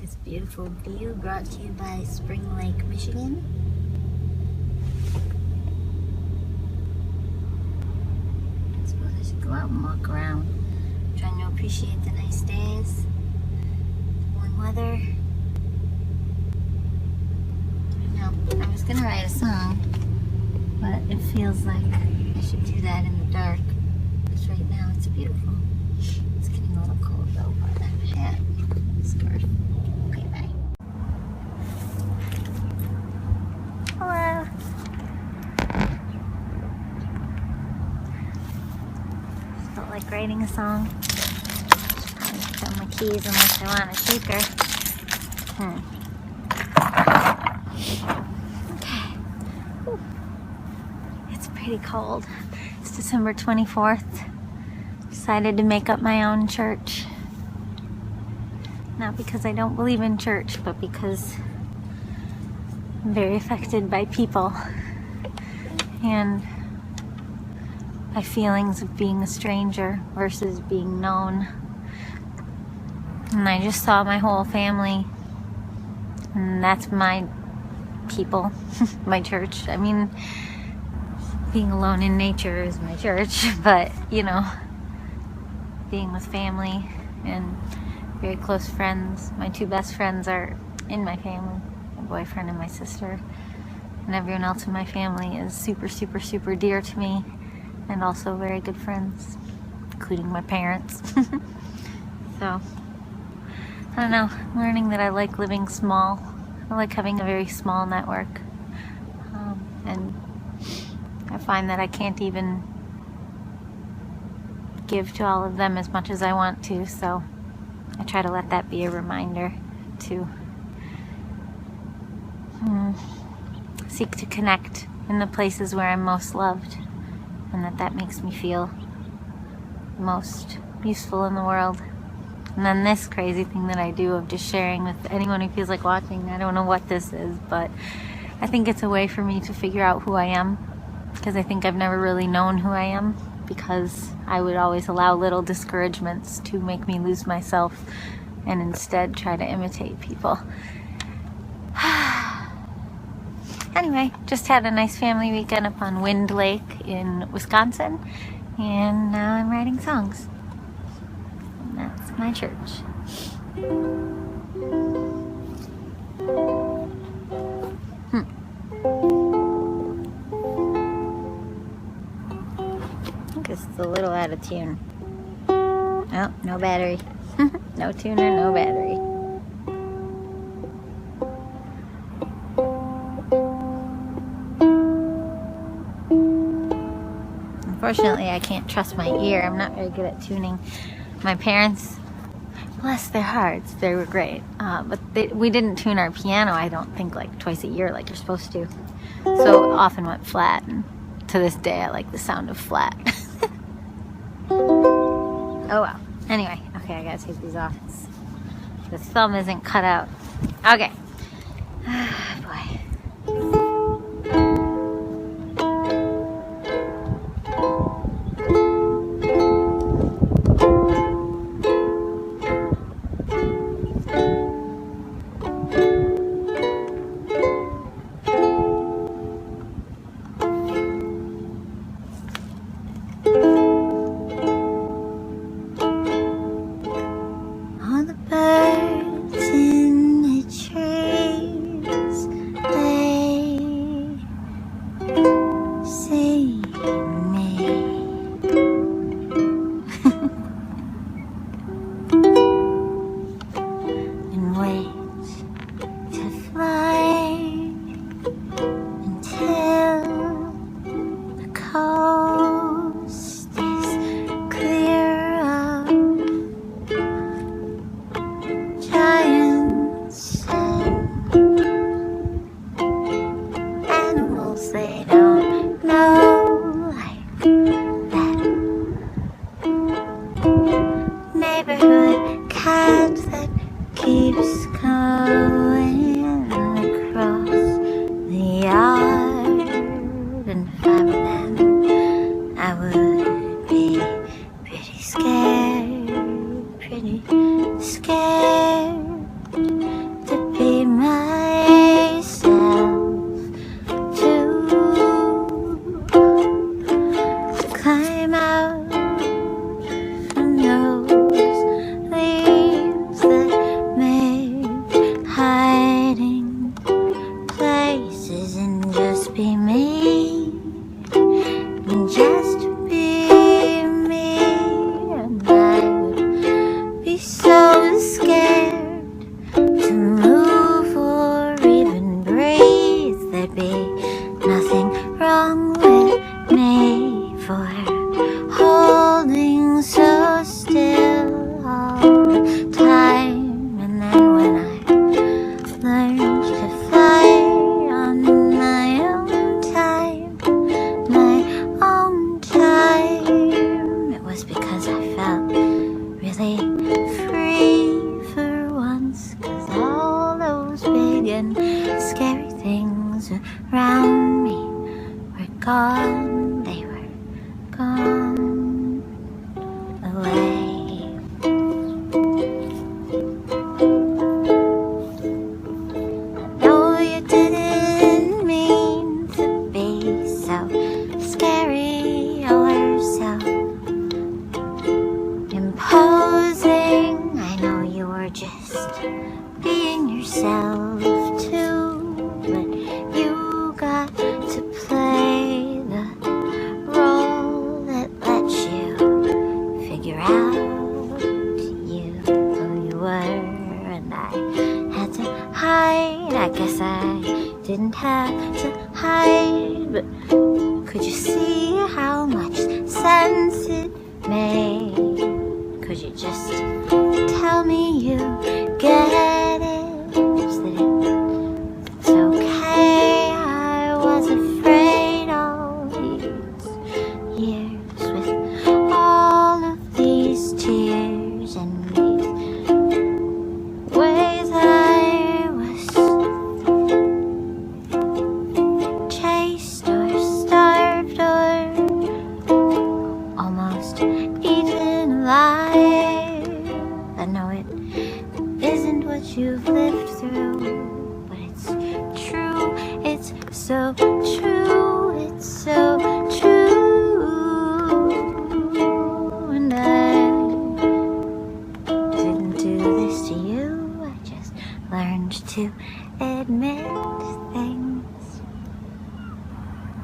This beautiful view brought to you by Spring Lake, Michigan. I suppose I should go out and walk around. I'm trying to appreciate the nice days, warm weather. I was gonna write a song, but it feels like I should do that in the dark. Because right now it's beautiful. It's getting a little cold though, but I have a hat, scarf. Okay, bye. Hello. Just felt like writing a song. Probably put down my keys unless I want a shaker. Okay. Ooh. It's pretty cold. It's December 24th. Decided to make up my own church. Not because I don't believe in church, but because I'm very affected by people and my feelings of being a stranger versus being known. And I just saw my whole family, and that's my people, my church. I mean, being alone in nature is my church, but you know, being with family and very close friends. My two best friends are in my family, my boyfriend and my sister, and everyone else in my family is super, super, super dear to me, and also very good friends, including my parents. So, I don't know, I'm learning that I like living small. I like having a very small network, and I find that I can't even give to all of them as much as I want to, so I try to let that be a reminder to seek to connect in the places where I'm most loved, and that makes me feel most useful in the world. And then this crazy thing that I do of just sharing with anyone who feels like watching. I don't know what this is, but I think it's a way for me to figure out who I am, because I think I've never really known who I am, because I would always allow little discouragements to make me lose myself and instead try to imitate people. Anyway, just had a nice family weekend up on Wind Lake in Wisconsin, and now I'm writing songs. And that's my church. I think it's a little out of tune. Oh, no battery. No tuner, no battery. Unfortunately, I can't trust my ear. I'm not very good at tuning. My parents, bless their hearts, they were great. But we didn't tune our piano, I don't think, like twice a year like you're supposed to. So it often went flat, and to this day I like the sound of flat. Oh well. Anyway, okay, I gotta take these off. The thumb isn't cut out. Okay. Boy. free for once, 'cause all those big and scary things around me were gone. They were gone away. I know you didn't mean to be so scary or so imposing. I know you were just being yourself too, but you got to play the role that lets you figure out you who you were. And I had to hide. I guess I didn't have to hide, but could you see how much sense it made? Could you just tell me you get it? That it's okay. I was afraid all these years, with all of these tears and these ways I was chased or starved or almost eaten alive. I know it isn't what you've lived through, but it's true, it's so true, it's so true. And I didn't do this to you, I just learned to admit things.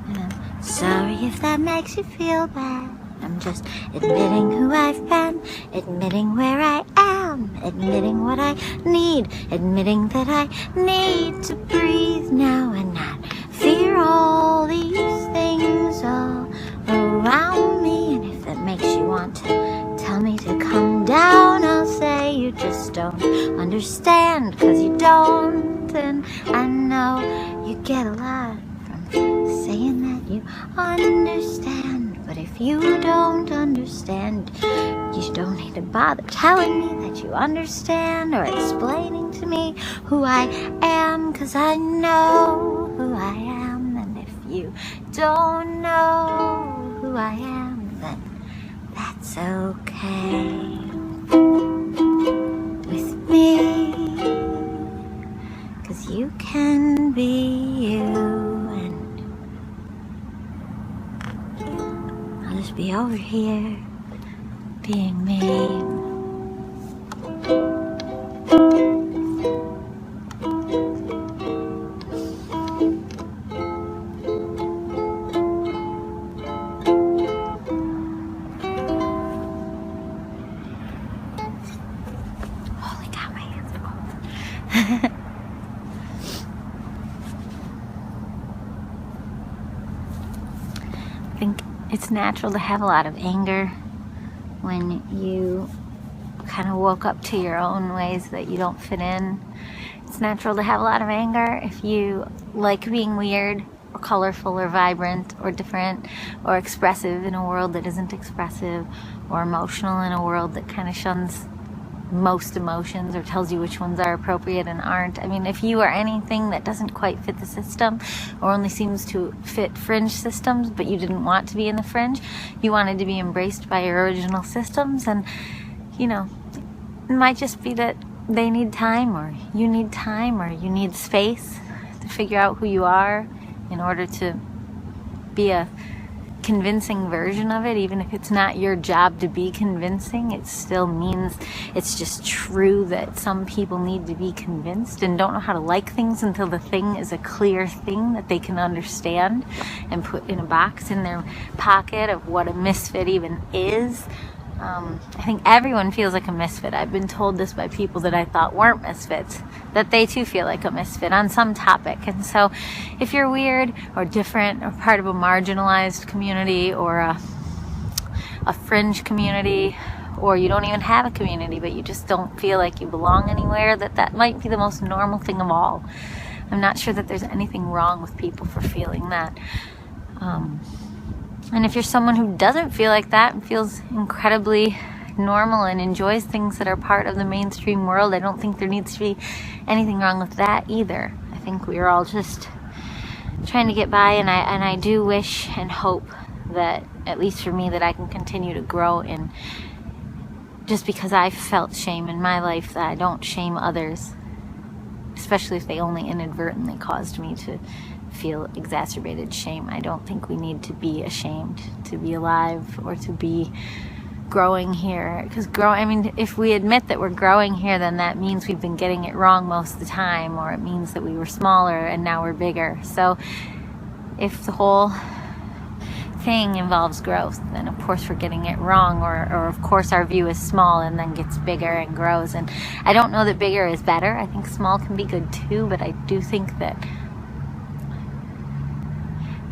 And I'm sorry if that makes you feel bad. I'm just admitting who I've been, admitting where I am, admitting what I need, admitting that I need to breathe now and not fear all these things all around me. And if that makes you want to tell me to come down, I'll say you just don't understand, 'cause you don't. And I know you get a lot from saying that you understand. But if you don't understand, you don't need to bother telling me that you understand or explaining to me who I am, 'cause I know who I am. And if you don't know who I am, then that's okay with me, 'cause you can be you. Just be over here being me. Holy cow, my hands are cold. I think it's natural to have a lot of anger when you kind of woke up to your own ways that you don't fit in. It's natural to have a lot of anger if you like being weird or colorful or vibrant or different or expressive in a world that isn't expressive, or emotional in a world that kind of shuns most emotions or tells you which ones are appropriate and aren't. I mean, if you are anything that doesn't quite fit the system or only seems to fit fringe systems, but you didn't want to be in the fringe, you wanted to be embraced by your original systems, and you know, it might just be that they need time, or you need space to figure out who you are in order to be a convincing version of it. Even if it's not your job to be convincing, it still means it's just true that some people need to be convinced and don't know how to like things until the thing is a clear thing that they can understand and put in a box in their pocket of what a misfit even is. I think everyone feels like a misfit. I've been told this by people that I thought weren't misfits, that they too feel like a misfit on some topic. And so if you're weird or different or part of a marginalized community or a fringe community, or you don't even have a community but you just don't feel like you belong anywhere, that might be the most normal thing of all. I'm not sure that there's anything wrong with people for feeling that. And if you're someone who doesn't feel like that and feels incredibly normal and enjoys things that are part of the mainstream world. I don't think there needs to be anything wrong with that either. I think we're all just trying to get by, and I do wish and hope that, at least for me, that I can continue to grow in, just because I felt shame in my life, that I don't shame others, especially if they only inadvertently caused me to feel exacerbated shame. I don't think we need to be ashamed to be alive or to be growing here, because if we admit that we're growing here, then that means we've been getting it wrong most of the time, or it means that we were smaller and now we're bigger. So if the whole thing involves growth, then of course we're getting it wrong, or of course our view is small and then gets bigger and grows. And I don't know that bigger is better. I think small can be good too, but I do think that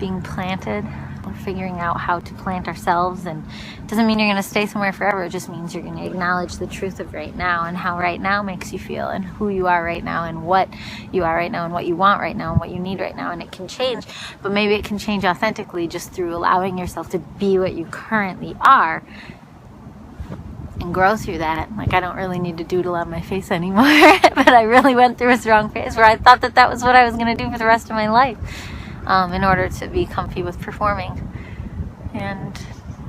being planted, or figuring out how to plant ourselves, and it doesn't mean you're going to stay somewhere forever. It just means you're going to acknowledge the truth of right now, and how right now makes you feel, and who you are right now, and what you are right now, and what you want right now, and what you need right now. And it can change, but maybe it can change authentically just through allowing yourself to be what you currently are and grow through that. Like, I don't really need to doodle on my face anymore, but I really went through a strong phase where I thought that that was what I was going to do for the rest of my life, in order to be comfy with performing. And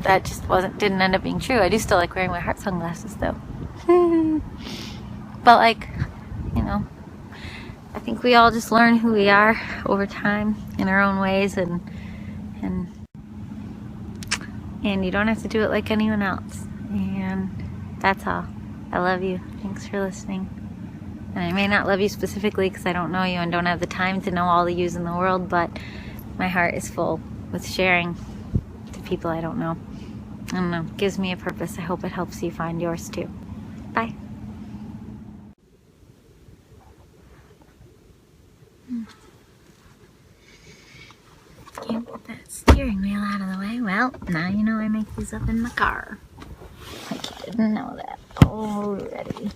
that just didn't end up being true. I do still like wearing my heart sunglasses though. But like, I think we all just learn who we are over time in our own ways, and you don't have to do it like anyone else. And that's all. I love you. Thanks for listening. And I may not love you specifically because I don't know you and don't have the time to know all the yous in the world, but my heart is full with sharing to people I don't know. I don't know. It gives me a purpose. I hope it helps you find yours too. Bye. Can't get that steering wheel out of the way. Well, now you know I make these up in the car. Like you didn't know that already.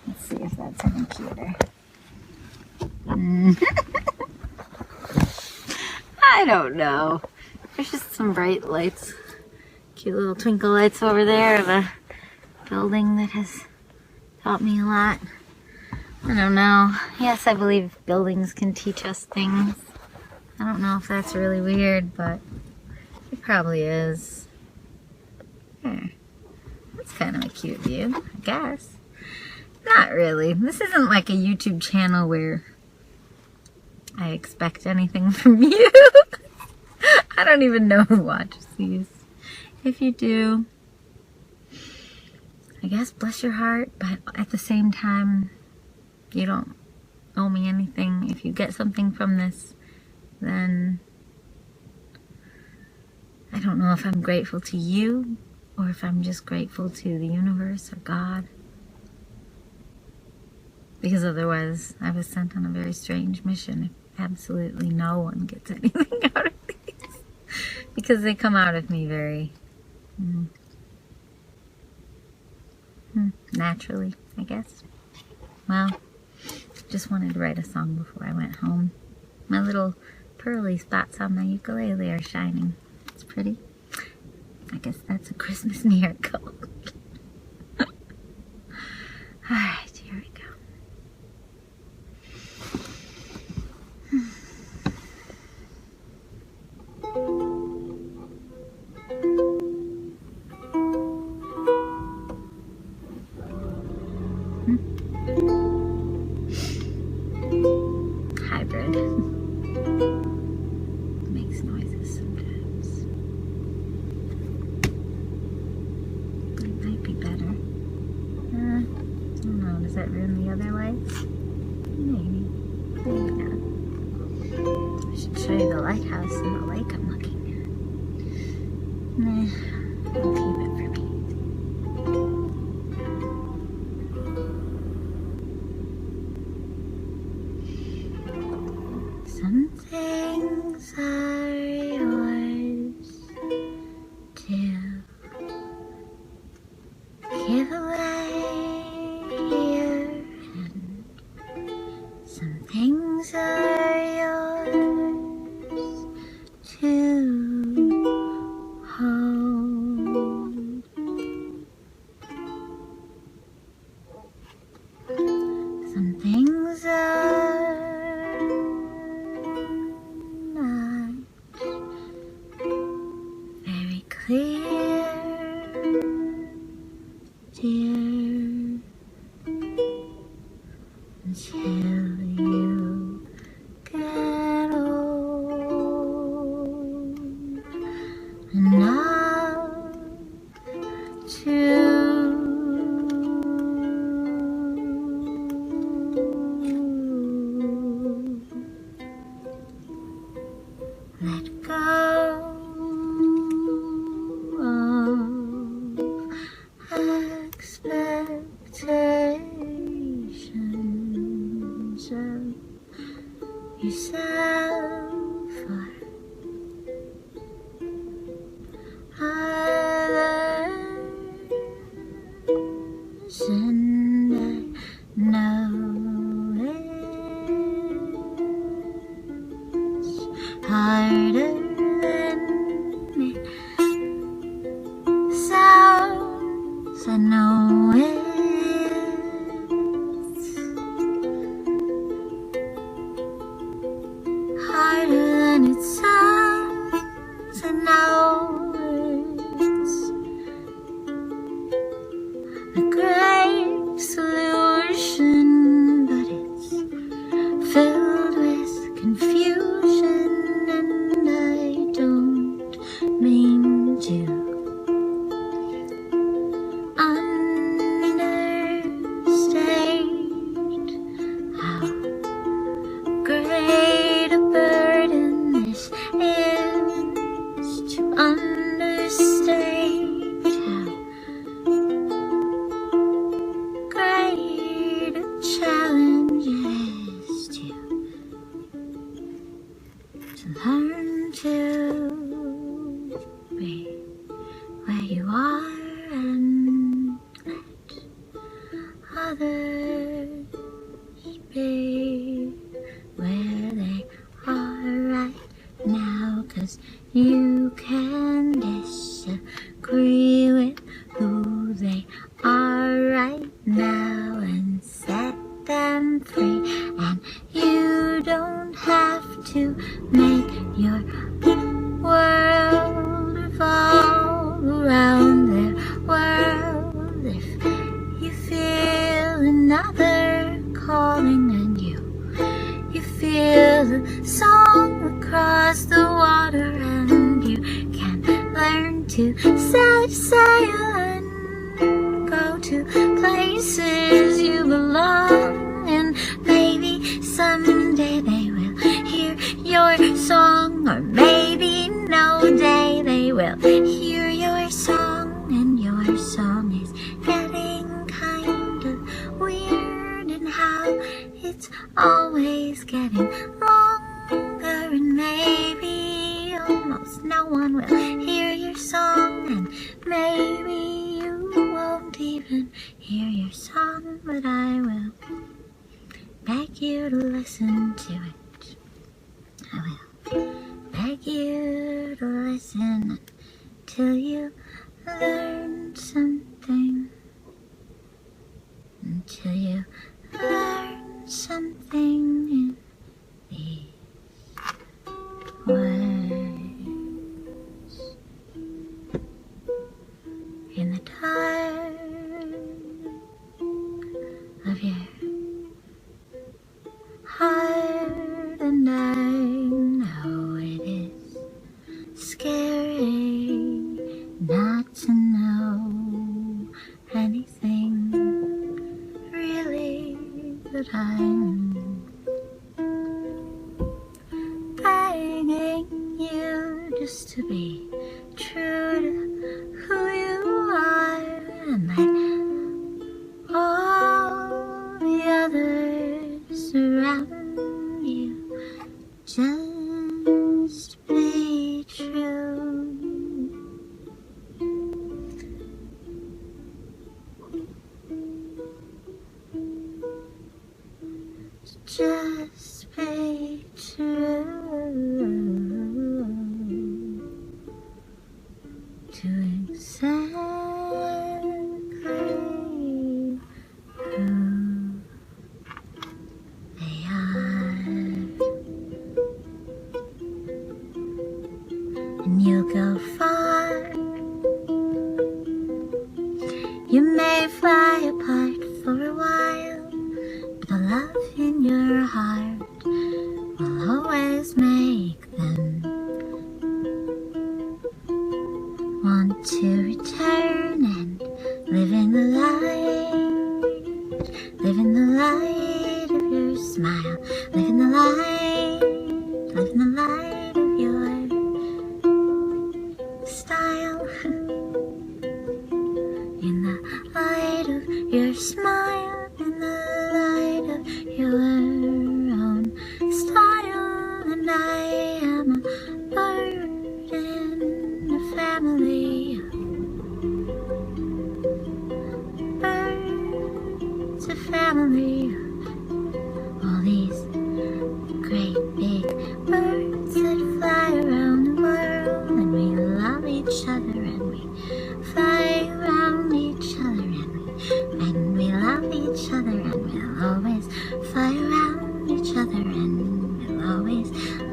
Let's see if that's any cuter. I don't know. There's just some bright lights. Cute little twinkle lights over there of a building that has taught me a lot. I don't know. Yes, I believe buildings can teach us things. I don't know if that's really weird, but it probably is. That's kind of a cute view, I guess. Not really. This isn't like a YouTube channel where I expect anything from you. I don't even know who watches these. If you do, I guess bless your heart, but at the same time, you don't owe me anything. If you get something from this, then I don't know if I'm grateful to you or if I'm just grateful to the universe or God. Because otherwise, I was sent on a very strange mission if absolutely no one gets anything out of these. Because they come out of me very naturally, I guess. Well, just wanted to write a song before I went home. My little pearly spots on my ukulele are shining. It's pretty. I guess that's a Christmas miracle. Alright, here we go. Hybrid. Makes noises sometimes. It might be better. I don't know, does that ruin the other lights? Maybe. Maybe not. I should show you the lighthouse and the lake I'm looking at. Nah, I'll keep it for me. Some things are yours to give away here, and some things are yours to hold. night, very clear, dear, until you get old enough to let go of expectations of yourself or others, and I know it's harder than it sounds. I know it's harder than it sounds. I know it's a great solution, but it's filled with confusion, and I don't mean to understate how great a burden this is, to understate how great a challenge it is to learn to be where you are and let others be where they are right now, 'cause you can disagree with who they are right now and set them free, and you don't have to make your world revolve around their world. If you feel another calling and you feel the song across the water, and you can learn to set sail and go to places you belong, and maybe someday they will hear your song, or maybe no day they will hear your song, and your song is getting kind of weird, and how it's always getting longer, and maybe almost no one will hear your song, and maybe you won't even hear your song, but I will beg you to listen to it. I will beg you to listen till you learn something, until you learn something in these words. In the dark of your heart, and I know it is scary not to know anything really, but I'm begging you just to be true to who you are, and let all the others around you just be true. Just be true to exactly who family. All these great big birds that fly around the world, and we love each other, and we fly around each other, and we love each other, and we'll always fly around each other, and we'll always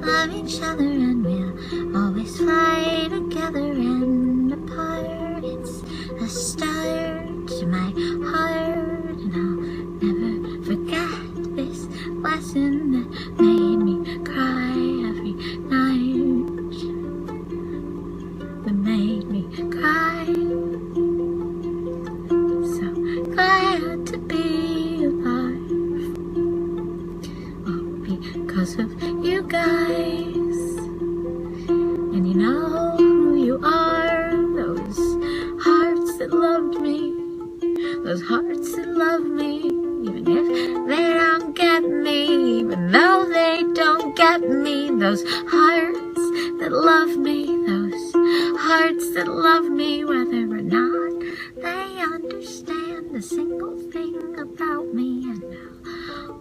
love each other, and we'll always fly together and apart. It's a start to my heart, and I'll never forget this lesson that made me cry every night, that made me cry. So glad to be alive, all because of you guys. And you know who you are, those hearts that loved me, those hearts that love me, even if they don't get me, even though they don't get me, those hearts that love me, those hearts that love me, whether or not they understand a single thing about me. And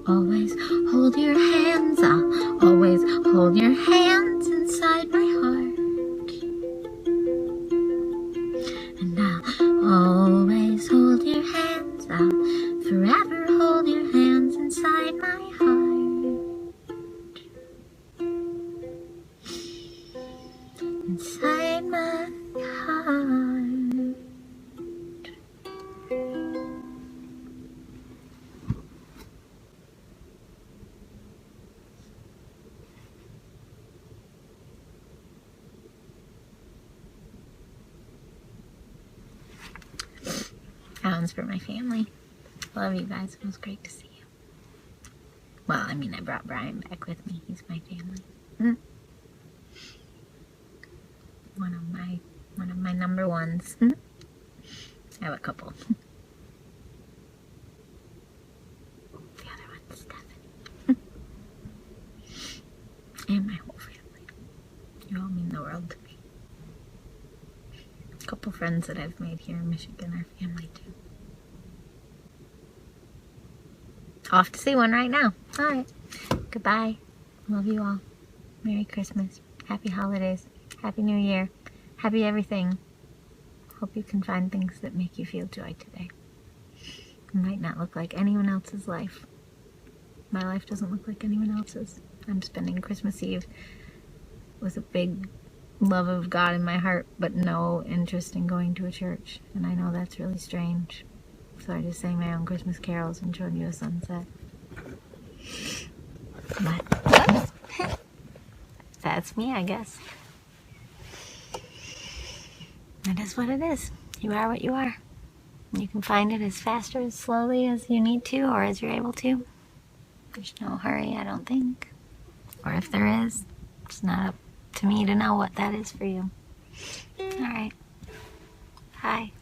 I'll always hold your hands, I'll always hold your hands inside my heart, and I'll always hold your hands, I'll forever hold your hands inside my heart, inside my heart. That one's for my family. Love you guys. It was great to see you. Well, I mean, I brought Brian back with me. He's my family. One of my number ones. I have a couple. The other one's Stephanie. And my whole family. You all mean the world to me. A couple friends that I've made here in Michigan are family too. Off to see one right now. Alright. Goodbye. Love you all. Merry Christmas. Happy holidays. Happy New Year. Happy everything. Hope you can find things that make you feel joy today. It might not look like anyone else's life. My life doesn't look like anyone else's. I'm spending Christmas Eve with a big love of God in my heart, but no interest in going to a church. And I know that's really strange. So I just sang my own Christmas carols and showed you a sunset. But that's me, I guess. It is what it is. You are what you are. You can find it as fast or as slowly as you need to, or as you're able to. There's no hurry, I don't think. Or if there is, it's not up to me to know what that is for you. Alright. Bye.